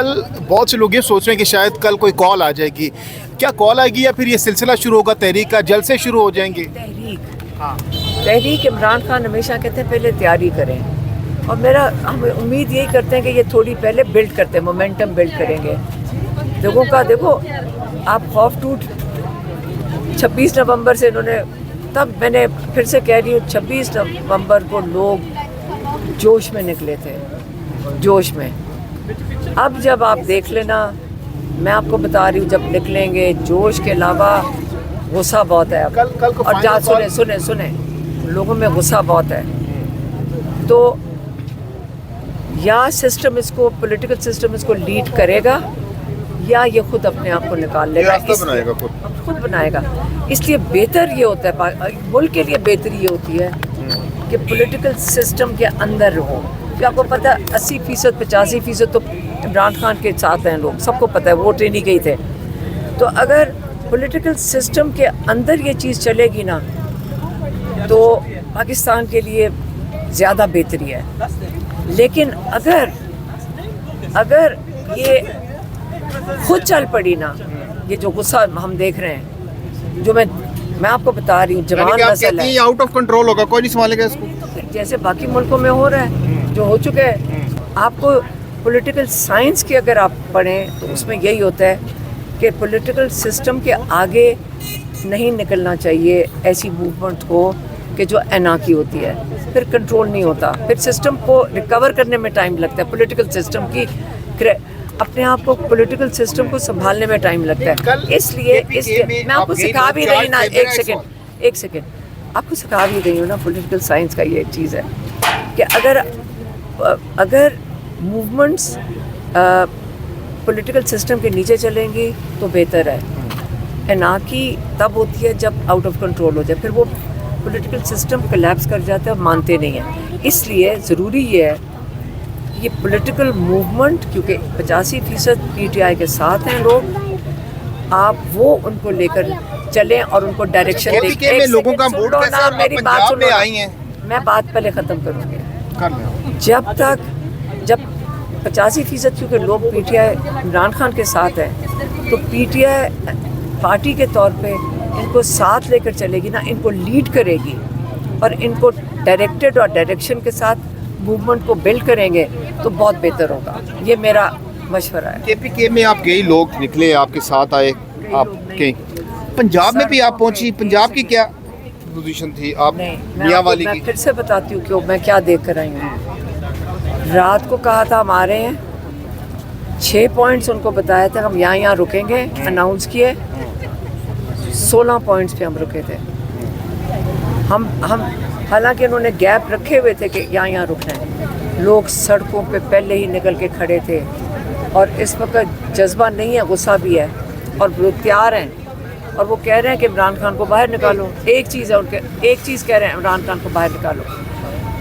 कल बहुत से लोग ये सोच रहे हैं कि शायद कल कोई कॉल आ जाएगी, क्या कॉल आएगी या फिर ये सिलसिला शुरू होगा तहरीक का, जल्द से शुरू हो जाएंगे? तहरीक इमरान खान हमेशा कहते हैं पहले तैयारी करें, और हम उम्मीद यही करते हैं कि ये थोड़ी पहले बिल्ड करते हैं, मोमेंटम बिल्ड करेंगे लोगों का। देखो आप खौफ टूट 26 नवंबर से इन्होंने, तब मैंने फिर से कह रही हूँ 26 नवंबर को लोग जोश में निकले थे, जोश में। अब जब आप देख लेना, मैं आपको बता रही हूँ, जब निकलेंगे जोश के अलावा गुस्सा बहुत है अब। कल को और जा सुने लोगों में गुस्सा बहुत है। तो या सिस्टम इसको, पॉलिटिकल सिस्टम इसको लीड करेगा या ये खुद अपने आप को निकाल लेगा, खुद बनाएगा। इसलिए बेहतर ये होता है, मुल्क के लिए बेहतरी ये होती है कि पॉलिटिकल सिस्टम के अंदर रहो। कि आपको पता है 80% 85% तो इमरान खान के साथ हैं लोग, सबको पता है, वोट ही नहीं गए थे। तो अगर पॉलिटिकल सिस्टम के अंदर ये चीज़ चलेगी ना, तो पाकिस्तान के लिए ज़्यादा बेहतरी है। लेकिन अगर ये खुद चल पड़ी ना, ये जो गुस्सा हम देख रहे हैं, जो मैं आपको बता रही हूँ, जवान नस्ल है, आउट ऑफ कंट्रोल होगा, कोई नहीं संभालेगा इसको, जैसे बाकी मुल्कों में हो रहा है, जो हो चुका है। आपको पॉलिटिकल साइंस की अगर आप पढ़ें तो उसमें यही होता है कि पॉलिटिकल सिस्टम के आगे नहीं निकलना चाहिए ऐसी मूवमेंट को कि जो एनार्की होती है, फिर कंट्रोल नहीं होता, फिर सिस्टम को रिकवर करने में टाइम लगता है, पॉलिटिकल सिस्टम की अपने आप को, पॉलिटिकल सिस्टम को संभालने में टाइम लगता है। इसलिए मैं आपको सिखा भी रही ना, एक सेकेंड आपको सिखा भी रही हूँ ना, पॉलिटिकल साइंस का ये चीज़ है कि अगर मूवमेंट्स पॉलिटिकल सिस्टम के नीचे चलेंगी तो बेहतर है। एनार्की तब होती है जब आउट ऑफ कंट्रोल हो जाए, फिर वो पॉलिटिकल सिस्टम कोलैप्स कर जाता है, मानते नहीं हैं। इसलिए ज़रूरी ये है ये पॉलिटिकल मूवमेंट, क्योंकि 85% PTI के साथ हैं लोग, आप वो उनको लेकर चलें और उनको डायरेक्शन दें। लोगों का मूड कैसा है? मेरी बात सुनो, आई हैं, मैं बात पहले ख़त्म करूँगी। जब 85% क्योंकि लोग PTI इमरान खान के साथ हैं, तो PTI पार्टी के तौर पे इनको साथ लेकर चलेगी ना, इनको लीड करेगी और इनको डायरेक्टेड और डायरेक्शन के साथ मूवमेंट को बिल्ड करेंगे तो बहुत बेहतर होगा। ये मेरा मशवरा है। KPK में आप कई लोग निकले, आपके साथ आए, आपके पंजाब में भी आप पहुंची, पंजाब की क्या पोजीशन थी आप मियांवाली की? मैं फिर से बताती हूँ क्यों, मैं क्या देख कर आई हूँ। रात को कहा था हम आ रहे हैं, 6 पॉइंट्स उनको बताया था, हम यहाँ रुकेंगे, अनाउंस किए, 16 पॉइंट्स पे हम रुके थे। हम हालांकि उन्होंने गैप रखे हुए थे कि यहाँ रुकना है। लोग सड़कों पे पहले ही निकल के खड़े थे और इस वक्त जज्बा नहीं है, गुस्सा भी है, और वो तैयार हैं और वो कह रहे हैं कि इमरान खान को बाहर निकालो। एक चीज़ है उनके, एक चीज़ कह रहे हैं, इमरान खान को बाहर निकालो।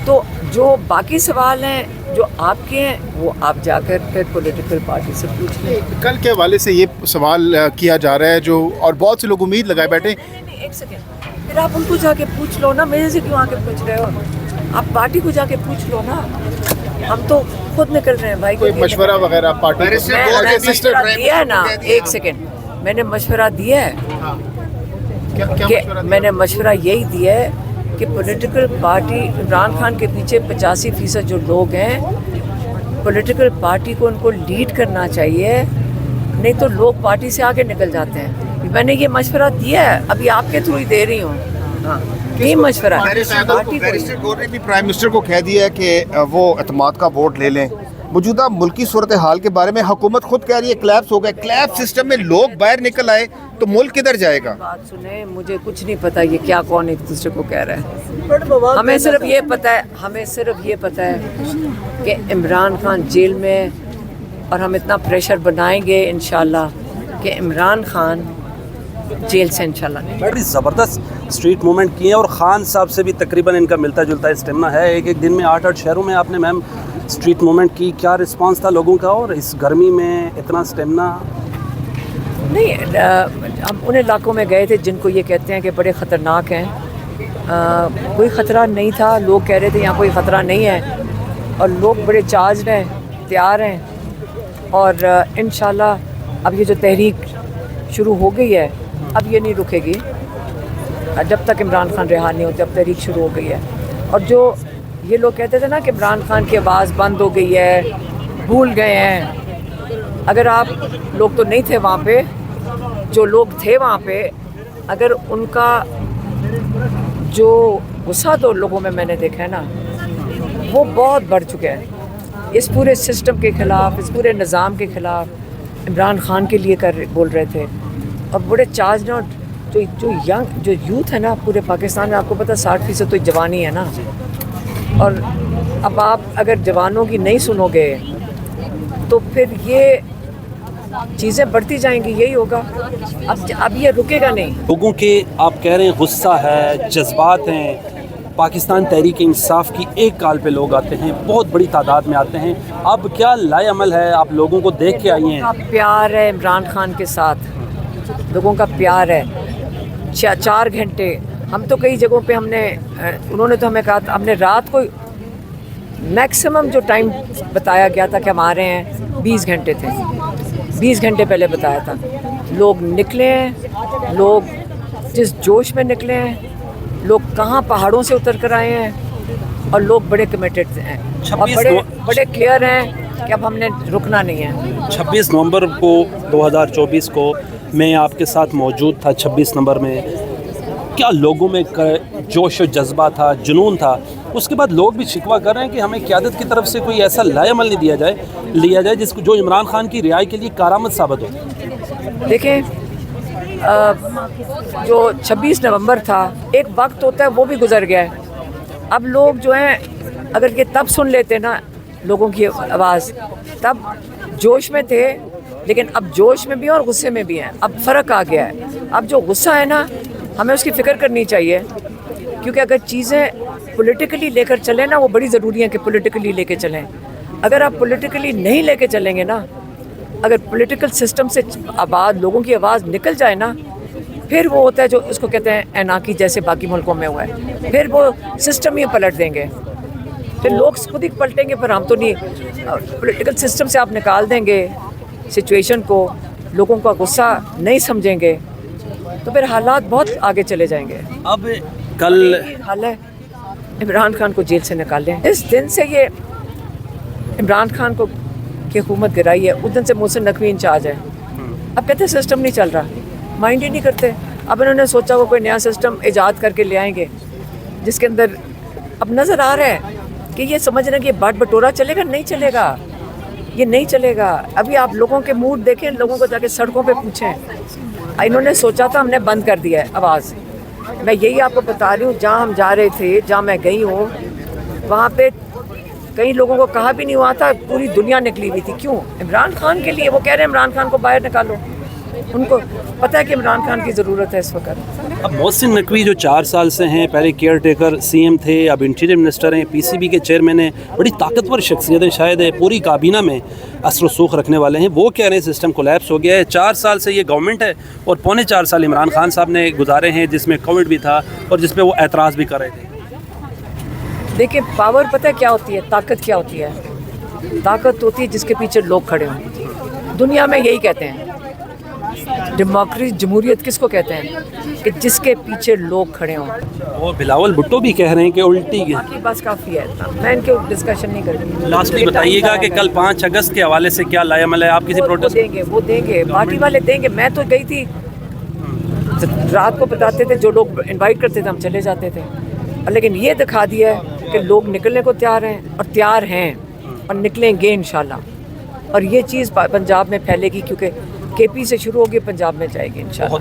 तो जो बाकी सवाल हैं जो आपके हैं वो आप जाकर फिर पॉलिटिकल पार्टी से पूछ लें। कल के हवाले से ये सवाल किया जा रहा है जो, और बहुत से लोग उम्मीद लगाए बैठे। नहीं, एक सेकेंड, फिर आप उनको जाके पूछ लो ना, मेरे से क्यों आके पूछ रहे हो? आप पार्टी को जाके पूछ लो ना, हम तो खुद निकल रहे हैं भाई। कोई मशवरा वगैरह पार्टी को मशवरा दिया है ना, एक सेकेंड, मैंने मशवरा दिया है कि मैंने मशवरा यही दिया है कि पॉलिटिकल पार्टी इमरान खान के पीछे 85% जो लोग हैं, पॉलिटिकल पार्टी को उनको लीड करना चाहिए, नहीं तो लोग पार्टी से आगे निकल जाते हैं। मैंने ये मशवरा दिया है, अभी आपके थ्रू ही दे रही हूँ। हाँ, ये मशवरा भी प्राइम मिनिस्टर को कह दिया है कि वो एतमाद का वोट ले लें। मौजूदा मुल्की सूरत हाल के बारे में हुकूमत खुद कह रही है क्लैप्स हो गए, क्लैप सिस्टम में लोग बाहर निकल आए तो मुल्क किधर जाएगा? बात सुने, मुझे कुछ नहीं पता ये क्या कौन एक दूसरे को कह रहा है। हमें सिर्फ ये पता है कि इमरान खान जेल में, और हम इतना प्रेशर बनाएंगे इंशाल्लाह कि इमरान खान जेल से इंशाल्लाह नहीं। बड़ी ज़बरदस्त स्ट्रीट मूवमेंट की है और ख़ान साहब से भी तकरीबन इनका मिलता जुलता स्टेमिना है। एक दिन में 8 शहरों में आपने मैम स्ट्रीट मूवमेंट की, क्या रिस्पांस था लोगों का? और इस गर्मी में इतना स्टेमिना? नहीं, हम उन इलाकों में गए थे जिनको ये कहते हैं कि बड़े ख़तरनाक हैं। कोई ख़तरा नहीं था, लोग कह रहे थे यहाँ कोई ख़तरा नहीं है, और लोग बड़े चार्ज हैं, तैयार हैं। और इंशाल्लाह अब ये जो तहरीक शुरू हो गई है अब ये नहीं रुकेगी जब तक इमरान खान रिहा नहीं होते। अब तहरीक शुरू हो गई है। और जो ये लोग कहते थे ना कि इमरान खान की आवाज़ बंद हो गई है, भूल गए हैं, अगर आप लोग तो नहीं थे वहाँ पे, जो लोग थे वहाँ पे, अगर उनका जो गुस्सा तो लोगों में मैंने देखा है ना, वो बहुत बढ़ चुका है इस पूरे सिस्टम के ख़िलाफ़, इस पूरे निज़ाम के ख़िलाफ़। इमरान खान के लिए बोल रहे थे और बड़े चार्ज ना, जो यूथ है ना पूरे पाकिस्तान में, आपको पता 60% तो जवानी है ना। और अब आप अगर जवानों की नहीं सुनोगे तो फिर ये चीज़ें बढ़ती जाएंगी, यही होगा। अब ये रुकेगा नहीं। लोगों के आप कह रहे हैं गुस्सा है, जज्बात हैं। पाकिस्तान तहरीक इंसाफ की एक काल पे लोग आते हैं, बहुत बड़ी तादाद में आते हैं। अब क्या लाएअमल है, आप लोगों को देख के आई हैं? प्यार है इमरान खान के साथ, लोगों का प्यार है। 4 घंटे हम तो कई जगहों पे उन्होंने तो हमें कहा था, हमने रात को मैक्सिमम जो टाइम बताया गया था कि हम आ रहे हैं 20 घंटे थे, 20 घंटे पहले बताया था। लोग निकले हैं, लोग जिस जोश में निकले हैं, लोग कहाँ पहाड़ों से उतर कर आए हैं और लोग बड़े कमिटेड हैं और बड़े क्लियर हैं कि अब हमने रुकना नहीं है। 26 नवंबर को 2024 को मैं आपके साथ मौजूद था। 26 नवंबर में क्या लोगों में जोश और जज्बा था, जुनून था। उसके बाद लोग भी शिकवा कर रहे हैं कि हमें क़यादत की तरफ से कोई ऐसा लाएअमल नहीं लिया जाए जिसको जो इमरान खान की रिहाई के लिए कारामद साबित हो। देखें, जो 26 नवंबर था, एक वक्त होता है वो भी गुजर गया है। अब लोग जो हैं, अगर ये तब सुन लेते ना लोगों की आवाज़, तब जोश में थे, लेकिन अब जोश में भी और गुस्से में भी हैं। अब फ़र्क आ गया है। अब जो गुस्सा है ना, हमें उसकी फ़िक्र करनी चाहिए, क्योंकि अगर चीज़ें पॉलिटिकली लेकर चलें ना, वो बड़ी ज़रूरी है कि पॉलिटिकली लेके चलें। अगर आप पॉलिटिकली नहीं लेके चलेंगे ना, अगर पॉलिटिकल सिस्टम से लोगों की आवाज़ निकल जाए ना, फिर वो होता है जो उसको कहते हैं एनार्की, जैसे बाकी मुल्कों में हुआ है। फिर वो सिस्टम ही पलट देंगे, फिर लोग खुद ही पलटेंगे। पर हम तो नहीं, पॉलिटिकल सिस्टम से आप निकाल देंगे सिचुएशन को, लोगों का गुस्सा नहीं समझेंगे, तो फिर हालात बहुत आगे चले जाएंगे। अब कल हाल है इमरान खान को जेल से निकालें। इस दिन से ये इमरान खान को की हुकूमत गिराई है, उस दिन से मोहसिन नकवी इंचार्ज है। अब कहते हैं सिस्टम नहीं चल रहा, माइंड ही नहीं करते। अब इन्होंने सोचा वो कोई नया सिस्टम ईजाद करके ले आएंगे, जिसके अंदर अब नज़र आ रहा है कि ये समझ रहे हैं कि ये बाट बटोरा चलेगा, नहीं चलेगा, ये नहीं चलेगा। अभी आप लोगों के मूड देखें, लोगों को जाके सड़कों पे पूछें। इन्होंने सोचा था हमने बंद कर दिया है आवाज़। मैं यही आपको बता रही हूँ, जहाँ हम जा रहे थे, जहाँ मैं गई हूँ, वहाँ पे कई लोगों को कहा भी नहीं हुआ था, पूरी दुनिया निकली हुई थी। क्यों? इमरान खान के लिए। वो कह रहे हैं इमरान खान को बाहर निकालो, उनको पता है कि इमरान खान की ज़रूरत है इस वक्त। अब मोहसिन नकवी जो 4 साल से हैं, पहले केयर टेकर CM थे, अब इंटीरियर मिनिस्टर हैं, PCB के चेयरमैन हैं, बड़ी ताकतवर शख्सियत है, शायद है पूरी काबीना में असर सूख रखने वाले हैं। वो कह रहे हैं सिस्टम कोलैप्स हो गया है। 4 साल से ये गवर्नमेंट है और पौने 4 साल इमरान खान साहब ने गुजारे हैं, जिसमें कोविड भी था और जिसपे वो एतराज़ भी कर रहे थे। देखिए, पावर पता है क्या होती है, ताकत क्या होती है? ताकत होती है जिसके पीछे लोग खड़े हों। दुनिया में यही कहते हैं, डेमोक्रेसी, जमहूरियत किसको कहते हैं? कि जिसके पीछे लोग खड़े हों। वो बिलावल भुट्टो भी कह रहे हैं कि उल्टी है। बाकी बस काफ़ी है इतना, मैं इनके डिस्कशन नहीं करूँगी। लास्टली बताइएगा कि कल 5 अगस्त के हवाले से क्या लाएअमल है? आप किसी प्रोटेस्ट वो देंगे, पार्टी वाले देंगे। मैं तो गई थी, रात को बताते थे, जो लोग इनवाइट करते थे हम चले जाते थे। लेकिन ये दिखा दिया है कि लोग निकलने को तैयार हैं और तैयार हैं और निकलेंगे इंशाल्लाह। और ये चीज़ पंजाब में फैलेगी, क्योंकि KP से शुरू होगी, पंजाब में जाएगी इंशाल्लाह।